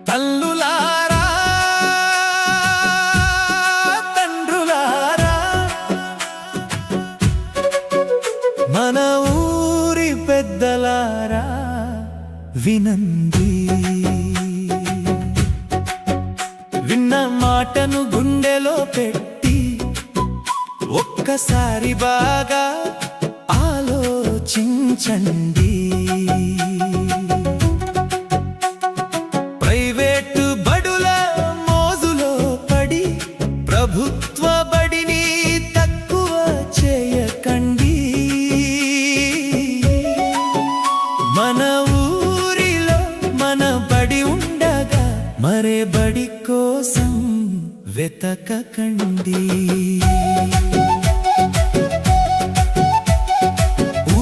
తల్లులారా తండ్రులారా మన ఊరి పెద్దలారా వినండి, విన్న మాటను గుండెలో పెట్టి ఒక్కసారి బాగా ఆలోచించండి. ప్రైవేటు బడుల మోజులో పడి ప్రభుత్వ బడిని తక్కువ చేయకండి. మన ఊరిలో మన బడి ఉండగా మరే బడి కోసం వెతకకండి.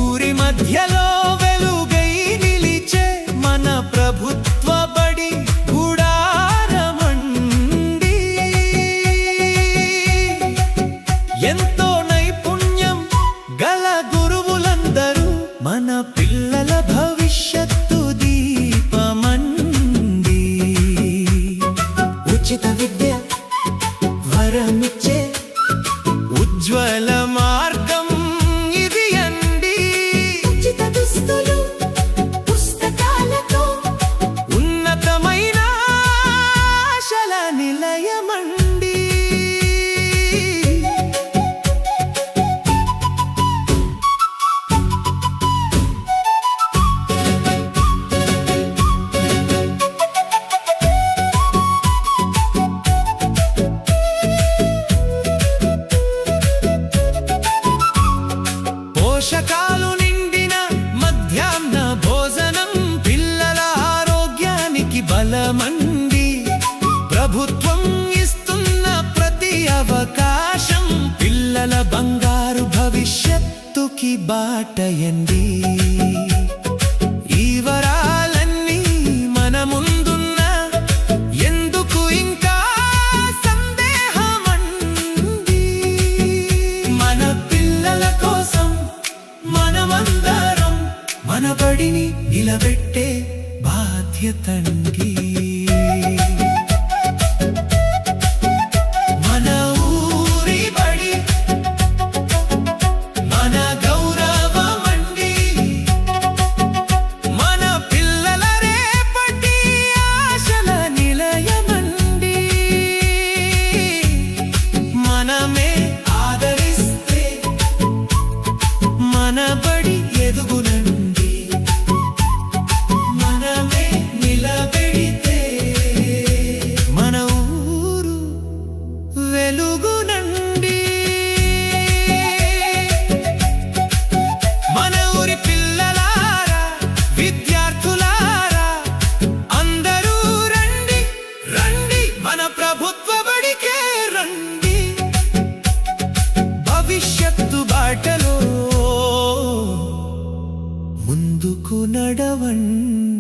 ఊరి మధ్యలో వెలుగై నిలిచే మన ప్రభుత్వ బడి గుడారమండి. ఎంతో నైపుణ్యం గల గురువులందరూ మన పిల్లల భవిష్యత్తు దీపమండి. ఉచిత విద్య వరమిచ్చే ఉజ్వల మార్గం ఇది అండి. ఉచిత దుస్తులు పుస్తకాలతో ఉన్నతమైన ఆశల నిలయమండి. పోషకాలు నిండిన మధ్యాహ్న భోజనం పిల్లల ఆరోగ్యానికి బలమండి. ప్రభుత్వం ఇస్తున్న ప్రతి అవకాశం పిల్లల బంగారు భవిష్యత్తుకి బాటయండి. ఈ వరాలన్నీ మన ముందున్న ఎందుకు ఇంకా సందేహమండి. మన పిల్లల కోసం మనమందరం మన బడిని నిలబెట్టే బాధ్యతండి. మన ఊరి బడి మన గౌరవమండి. మన పిల్లల రేపటి ఆశల నిలయమండి. మనమే ఆదరిస్తే మన బడి ఎదుగునండి. మనమే నిలబెడితే మన ఊరు వెలుగునండి. మన ఊరి పిల్లలారా విద్యార్థులారా అందరూ రండి రండి మన ప్రభుత్వ బడికే రండి. భవిష్యత్తు బాటలో ముందుకు నడవండి.